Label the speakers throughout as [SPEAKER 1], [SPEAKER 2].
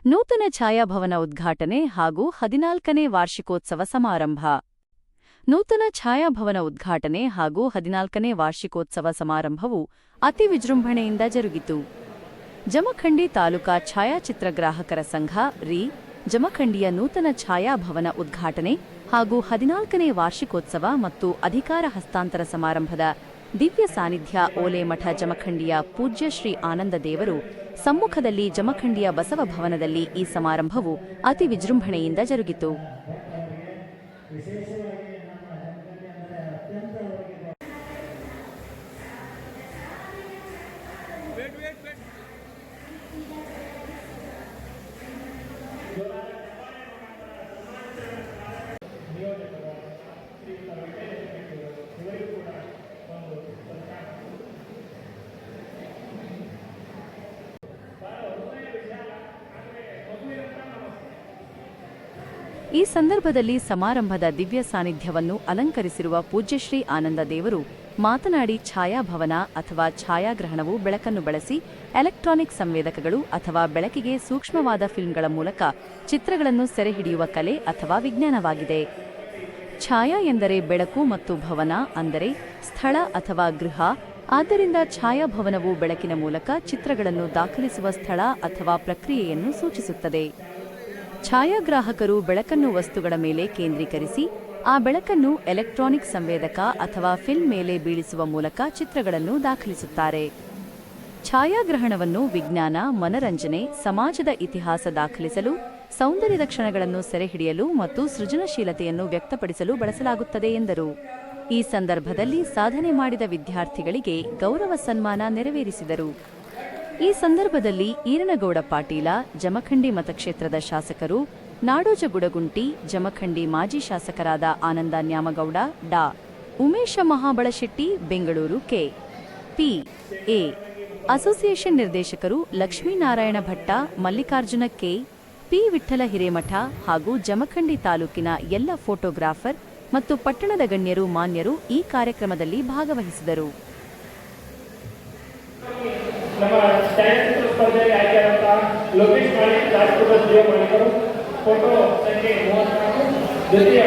[SPEAKER 1] ನೂತನ ಛಾಯಾಭವನ ಉದ್ಘಾಟನೆ ಹಾಗೂ 14ನೇ ವಾರ್ಷಿಕೋತ್ಸವ ಸಮಾರಂಭ. ನೂತನ ಛಾಯಾಭವನ ಉದ್ಘಾಟನೆ ಹಾಗೂ 14ನೇ ವಾರ್ಷಿಕೋತ್ಸವ ಸಮಾರಂಭವು ಅತಿ ವಿಜೃಂಭಣೆಯಿಂದ ಜರುಗಿತು. ಜಮಖಂಡಿ ತಾಲೂಕಾ ಛಾಯಾಚಿತ್ರಗ್ರಾಹಕರ ಸಂಘ ರಿ. ಜಮಖಂಡಿಯ ನೂತನ ಛಾಯಾಭವನ ಉದ್ಘಾಟನೆ ಹಾಗೂ 14ನೇ ವಾರ್ಷಿಕೋತ್ಸವ ಮತ್ತು ಅಧಿಕಾರ ಹಸ್ತಾಂತರ ಸಮಾರಂಭದ ದಿವ್ಯ ಸಾನ್ನಿಧ್ಯ ಓಲೇಮಠ ಜಮಖಂಡಿಯ ಪೂಜ್ಯ ಶ್ರೀ ಆನಂದ ದೇವರು ಸಮ್ಮುಖದಲ್ಲಿ ಜಮಖಂಡಿಯ ಬಸವ ಭವನದಲ್ಲಿ ಈ ಸಮಾರಂಭವು ಅತಿ ವಿಜೃಂಭಣೆಯಿಂದ ಜರುಗಿತು. ಈ ಸಂದರ್ಭದಲ್ಲಿ ಸಮಾರಂಭದ ದಿವ್ಯ ಸಾನ್ನಿಧ್ಯವನ್ನು ಅಲಂಕರಿಸಿರುವ ಪೂಜ್ಯಶ್ರೀ ಆನಂದ ದೇವರು ಮಾತನಾಡಿ, ಛಾಯಾಭವನ ಅಥವಾ ಛಾಯಾಗ್ರಹಣವು ಬೆಳಕನ್ನು ಬಳಸಿ ಎಲೆಕ್ಟ್ರಾನಿಕ್ ಸಂವೇದಕಗಳು ಅಥವಾ ಬೆಳಕಿಗೆ ಸೂಕ್ಷ್ಮವಾದ ಫಿಲ್ಮ್ಗಳ ಮೂಲಕ ಚಿತ್ರಗಳನ್ನು ಸೆರೆಹಿಡಿಯುವ ಕಲೆ ಅಥವಾ ವಿಜ್ಞಾನವಾಗಿದೆ. ಛಾಯಾ ಎಂದರೆ ಬೆಳಕು ಮತ್ತು ಭವನ ಅಂದರೆ ಸ್ಥಳ ಅಥವಾ ಗೃಹ. ಆದ್ದರಿಂದ ಛಾಯಾಭವನವು ಬೆಳಕಿನ ಮೂಲಕ ಚಿತ್ರಗಳನ್ನು ದಾಖಲಿಸುವ ಸ್ಥಳ ಅಥವಾ ಪ್ರಕ್ರಿಯೆಯನ್ನು ಸೂಚಿಸುತ್ತದೆ. ಛಾಯಾಗ್ರಾಹಕರು ಬೆಳಕನ್ನು ವಸ್ತುಗಳ ಮೇಲೆ ಕೇಂದ್ರೀಕರಿಸಿ ಆ ಬೆಳಕನ್ನು ಎಲೆಕ್ಟ್ರಾನಿಕ್ ಸಂವೇದಕ ಅಥವಾ ಫಿಲ್ಮ್ ಮೇಲೆ ಬೀಳಿಸುವ ಮೂಲಕ ಚಿತ್ರಗಳನ್ನು ದಾಖಲಿಸುತ್ತಾರೆ. ಛಾಯಾಗ್ರಹಣವನ್ನು ವಿಜ್ಞಾನ, ಮನರಂಜನೆ, ಸಮಾಜದ ಇತಿಹಾಸ ದಾಖಲಿಸಲು, ಸೌಂದರ್ಯದ ಕ್ಷಣಗಳನ್ನು ಸೆರೆಹಿಡಿಯಲು ಮತ್ತು ಸೃಜನಶೀಲತೆಯನ್ನು ವ್ಯಕ್ತಪಡಿಸಲು ಬಳಸಲಾಗುತ್ತದೆ ಎಂದರು. ಈ ಸಂದರ್ಭದಲ್ಲಿ ಸಾಧನೆ ಮಾಡಿದ ವಿದ್ಯಾರ್ಥಿಗಳಿಗೆ ಗೌರವ ಸನ್ಮಾನ ನೆರವೇರಿಸಿದರು. ಈ ಸಂದರ್ಭದಲ್ಲಿ ಈರನಗೌಡ ಪಾಟೀಲ, ಜಮಖಂಡಿ ಮತಕ್ಷೇತ್ರದ ಶಾಸಕರು, ನಾಡೋಜ ಗುಡಗುಂಟಿ, ಜಮಖಂಡಿ ಮಾಜಿ ಶಾಸಕರಾದ Anand Nyamagouda, Dr. Umesh Mahabalashetty, Bengaluru K. P. A. Association ನಿರ್ದೇಶಕರು ಲಕ್ಷ್ಮೀನಾರಾಯಣ ಭಟ್ಟ, ಮಲ್ಲಿಕಾರ್ಜುನ ಕೆ. ಪಿ. ವಿಠ್ಠಲ ಹಿರೇಮಠ ಹಾಗೂ ಜಮಖಂಡಿ ತಾಲೂಕಿನ ಎಲ್ಲ ಫೋಟೋಗ್ರಾಫರ್ ಮತ್ತು ಪಟ್ಟಣದ ಗಣ್ಯರು, ಮಾನ್ಯರು ಈ ಕಾರ್ಯಕ್ರಮದಲ್ಲಿ ಭಾಗವಹಿಸಿದರು.
[SPEAKER 2] ನಮ್ಮ ಛಾಯಾಚಿತ್ರ ಸ್ಪರ್ಧೆಗೆ ಆಯ್ಕೆಯಾದಂತಹ ಲೋಕೇಶ್ ಮಾಳಿಕ್, ರಾಜ್ಪುರದ ಜಿಯೋ ಮಾಲೀಕರು, ಫೋಟೋ ಸಂಖ್ಯೆ 34, ದ್ವಿತೀಯ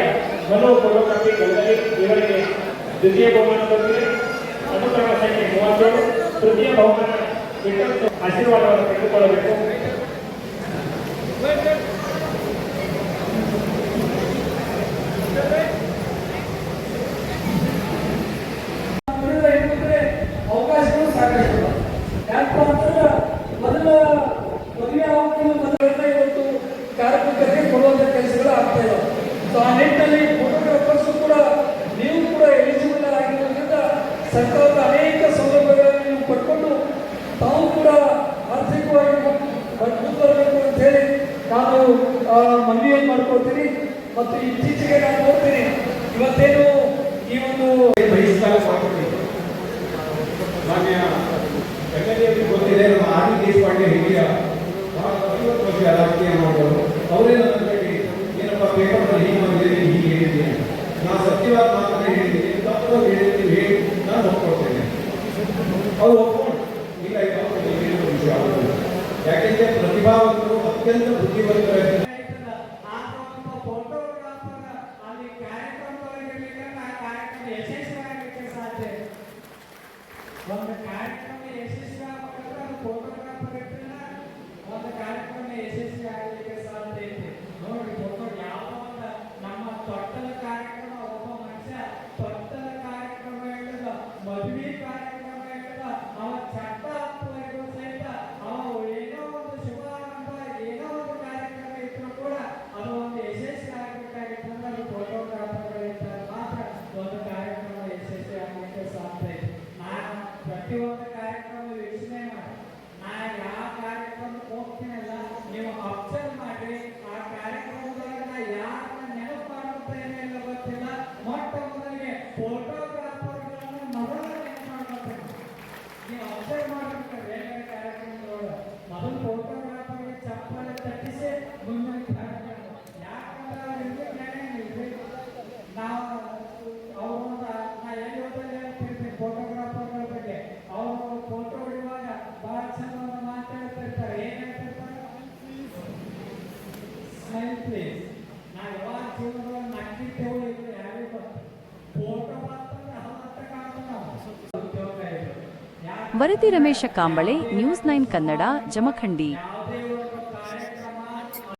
[SPEAKER 2] ಮನೋ ಫೋಟೋಗ್ರಫಿ ಗಂಗಲಿ ಇವರಿಗೆ ದ್ವಿತೀಯ ಬಹುಮಾನ ದೊರೆತಿದೆ. ಅನುಕ್ರಮ ಸಂಖ್ಯೆ 37, ತೃತೀಯ ಬಹುಮಾನ ವಿಠಲ್ ಆಶೀರ್ವಾದವನ್ನು ತೆಗೆದುಕೊಳ್ಳಬೇಕು.
[SPEAKER 3] ಕಾರ್ಮಿಕರಿಗೆ ಕೊಡುವಂಥ ಕೆಲಸಗಳು ಆಗ್ತಾ ಇದ್ದಾವೆ. ಸೊ ಆ ನಿಟ್ಟಿನಲ್ಲಿ ಫೋಟೋಗ್ರಾಫರ್ಸ್ ಕೂಡ ನೀವು ಕೂಡ ಎಲಿಜಿಬಲ್ ಆಗಿರೋದ್ರಿಂದ ಸರ್ಕಾರದ ಅನೇಕ ಸೌಲಭ್ಯಗಳನ್ನು ನೀವು ಪಡ್ಕೊಂಡು ತಾವು ಕೂಡ ಆರ್ಥಿಕವಾಗಿ ಮಜಬೂತ್ ಬರಬೇಕು ಅಂತ ಹೇಳಿ ನಾನು ಮನವಿಯನ್ನು ಮಾಡ್ಕೊಳ್ತೀನಿ. ಮತ್ತು ಇತ್ತೀಚೆಗೆ ನಾನು ನೋಡ್ತೀನಿ, ಇವತ್ತೇನು ಈ ಒಂದು
[SPEAKER 4] ಮಾನ್ಯ ಎಮ್ಎಲ್ಎ ಗೊತ್ತಿದೆ, ನಮ್ಮ ಆರ್ ಡಿ ದೇಶಪಾಂಡೆ ಹಿರಿಯ ರಾಜಕೀಯ ಮಾಡೋರು ಅವರೇ ನನ್ನ ಏನಪ್ಪ ಪೇಪರ್ನಲ್ಲಿ ಹೀಗೆ ಬಂದಿದೆ, ಹೀಗೆ ಹೇಳಿದ್ದೀನಿ, ನಾನು ಸತ್ಯವಾದ ಮಾತನ್ನು ಹೇಳಿದ್ದೀನಿ, ತಪ್ಪು ಹೇಳಿದ್ದೀನಿ ಹೇಳಿ ನಾನು ಒಪ್ಕೊಳ್ತೇನೆ. ಅವರು ಒಪ್ಕೊಂಡು ಇಲ್ಲ ಇದು ವಿಷಯ. ಯಾಕೆಂದರೆ ಪ್ರತಿಭಾವಂತರು ಅತ್ಯಂತ ಬುದ್ಧಿವಂತರಾಗಿ
[SPEAKER 3] ಒಂದು ಕಾರ್ಯಕ್ರಮ ಯಶಸ್ವಿ ಆಗಬೇಕಾದ್ರೆ ಅದು ಫೋಟೋಗ್ರಾಫರ್ ಇರ್ತಿಲ್ಲ, ಒಂದು ಕಾರ್ಯಕ್ರಮ ಯಶಸ್ವಿ ಆಗಲಿಕ್ಕೆ ಸಾಧ್ಯ ಐತೆ. ನೋಡಿ ಫೋಟೋ ಯಾವ ನಮ್ಮ ತೊಟ್ಟಲ ಕಾರ್ಯಕ್ರಮ, ಒಬ್ಬ ಮನುಷ್ಯ ತೊಟ್ಟಲ ಕಾರ್ಯಕ್ರಮ ಹೇಳಿದ, ಮದುವೆ ಕಾರ್ಯಕ್ರಮ ಹೇಳಿದ, ಅವ ಚಟ್ಟ ಹತ್ತುವರೆಗೂ ಸಹಿತ ಅವ ಏನೋ ಒಂದು ಶುಭಾರಂಭ, ಏನೋ ಒಂದು ಕಾರ್ಯಕ್ರಮ ಇತ್ತು
[SPEAKER 5] ಸೈಲೆಂಟ್ ಪ್ಲೇಸ್. ನಾವು ಯಾವಾಗ ಜೀವನದೊಳಗೆ ನಕ್ಕಿರ್ತೇವೋ ಇದು ಯಾರಿಗೂ ಗೊತ್ತು. ಫೋಟೋ ಬರ್ತಂದ್ರೆ ಹತ್ತ ಕಾಣ್ತಾನ ಉದ್ಯೋಗ ಇದು.
[SPEAKER 1] ವರದಿ ರಮೇಶ ಕಾಂಬಳೆ, ನ್ಯೂಸ್ 9 ಕನ್ನಡ, ಜಮಖಂಡಿ.
[SPEAKER 5] ಯಾವುದೇ